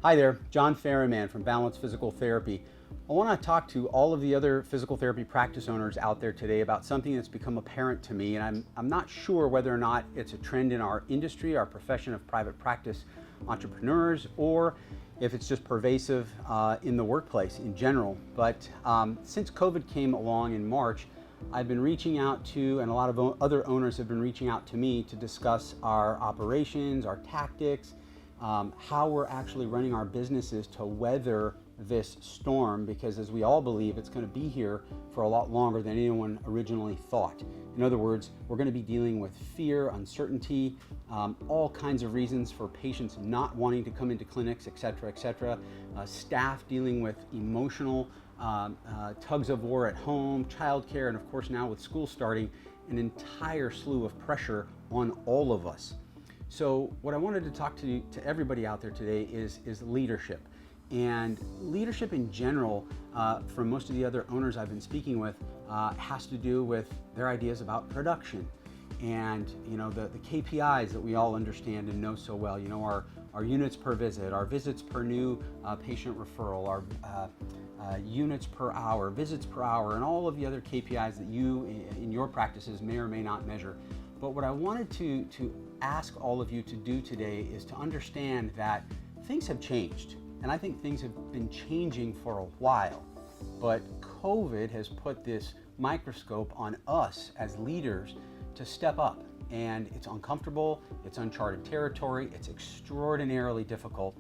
Hi there, John Farahmand from Balance Physical Therapy. I want to talk to all of the other physical therapy practice owners out there today about something that's become apparent to me, and I'm not sure whether or not it's a trend in our industry, our profession of private practice entrepreneurs, or if it's just pervasive in the workplace in general. But since COVID came along in March, I've been reaching out to, and a lot of other owners have been reaching out to me to discuss our operations, our tactics, how we're actually running our businesses to weather this storm, because as we all believe, it's going to be here for a lot longer than anyone originally thought. In other words, we're going to be dealing with fear, uncertainty, all kinds of reasons for patients not wanting to come into clinics, etc., staff dealing with emotional tugs of war at home, childcare, and of course now with school starting, an entire slew of pressure on all of us. So what I wanted to talk to everybody out there today is leadership. And leadership in general, from most of the other owners I've been speaking with, has to do with their ideas about production. And the KPIs that we all understand and know so well, our units per visit, our visits per new patient referral, our units per hour, visits per hour, and all of the other KPIs that you in your practices may or may not measure. But what I wanted to ask all of you to do today is to understand that things have changed. And I think things have been changing for a while. But COVID has put this microscope on us as leaders to step up. And it's uncomfortable, it's uncharted territory, it's extraordinarily difficult.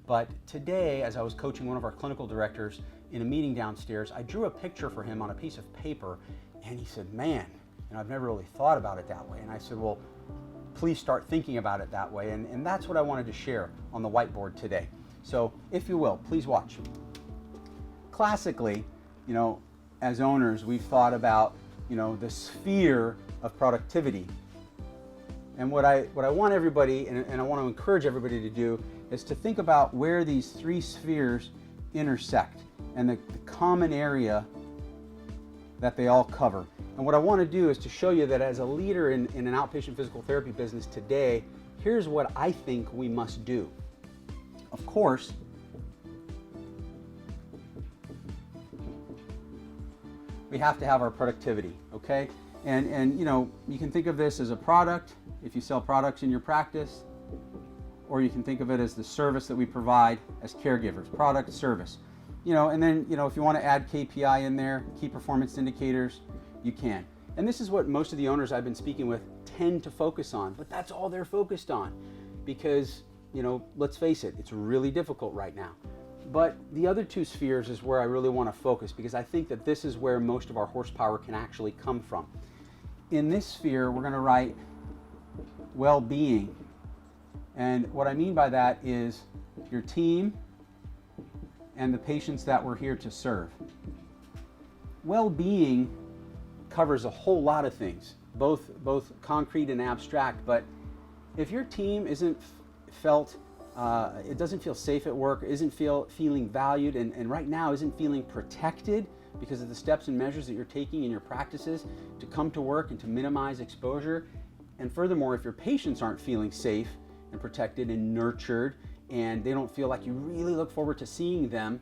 But today, as I was coaching one of our clinical directors in a meeting downstairs, I drew a picture for him on a piece of paper, and he said, "Man, I've never really thought about it that way." And I said, "Well, please start thinking about it that way." And that's what I wanted to share on the whiteboard today. So if you will, please watch. Classically, as owners, we've thought about, the sphere of productivity. And what I want everybody, and I want to encourage everybody to do, is to think about where these three spheres intersect and the common area that they all cover. And what I want to do is to show you that as a leader in an outpatient physical therapy business today, here's what I think we must do. Of course, we have to have our productivity, okay? And you can think of this as a product, if you sell products in your practice, or you can think of it as the service that we provide as caregivers, product, service. And then, if you want to add KPI in there, key performance indicators, you can. And this is what most of the owners I've been speaking with tend to focus on, but that's all they're focused on because, let's face it, it's really difficult right now. But the other two spheres is where I really want to focus, because I think that this is where most of our horsepower can actually come from. In this sphere, we're going to write well-being. And what I mean by that is your team and the patients that we're here to serve. Well-being covers a whole lot of things, both concrete and abstract. But if your team isn't it doesn't feel safe at work, isn't feeling valued, and right now isn't feeling protected because of the steps and measures that you're taking in your practices to come to work and to minimize exposure, and furthermore, if your patients aren't feeling safe and protected and nurtured, and they don't feel like you really look forward to seeing them,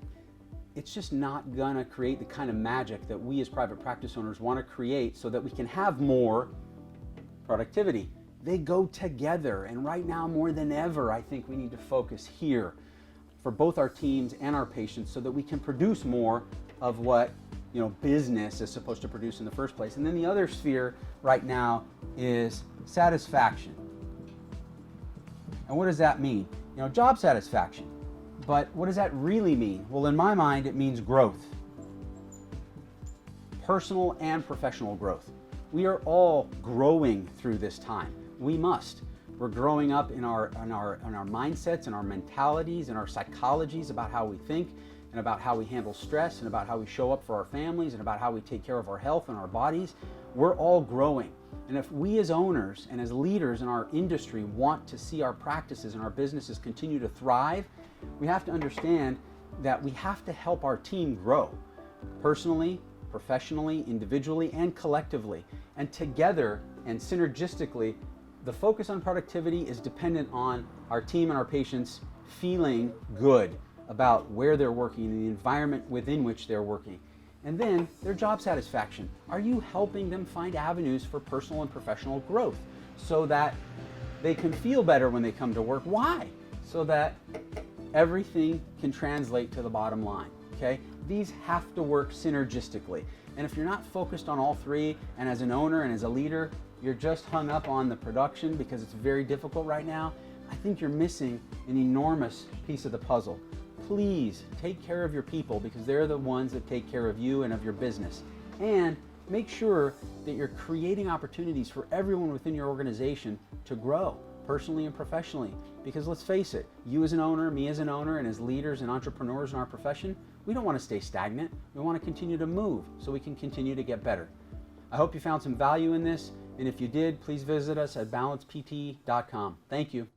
it's just not gonna create the kind of magic that we as private practice owners want to create so that we can have more productivity. They go together, and right now more than ever, I think we need to focus here for both our teams and our patients so that we can produce more of what business is supposed to produce in the first place. And then the other sphere right now is satisfaction. And what does that mean? Job satisfaction. But what does that really mean? Well, in my mind, it means growth. Personal and professional growth. We are all growing through this time. We must. We're growing up in our mindsets and our mentalities and our psychologies about how we think and about how we handle stress and about how we show up for our families and about how we take care of our health and our bodies. We're all growing. And if we as owners and as leaders in our industry want to see our practices and our businesses continue to thrive, we have to understand that we have to help our team grow personally, professionally, individually, and collectively. And together and synergistically, the focus on productivity is dependent on our team and our patients feeling good about where they're working and the environment within which they're working. And then their job satisfaction. Are you helping them find avenues for personal and professional growth so that they can feel better when they come to work? Why? So that everything can translate to the bottom line, okay? These have to work synergistically. And if you're not focused on all three, and as an owner and as a leader, you're just hung up on the production because it's very difficult right now, I think you're missing an enormous piece of the puzzle. Please take care of your people because they're the ones that take care of you and of your business. And make sure that you're creating opportunities for everyone within your organization to grow personally and professionally. Because let's face it, you as an owner, me as an owner, and as leaders and entrepreneurs in our profession, we don't want to stay stagnant. We want to continue to move so we can continue to get better. I hope you found some value in this, and if you did, please visit us at balancept.com. Thank you.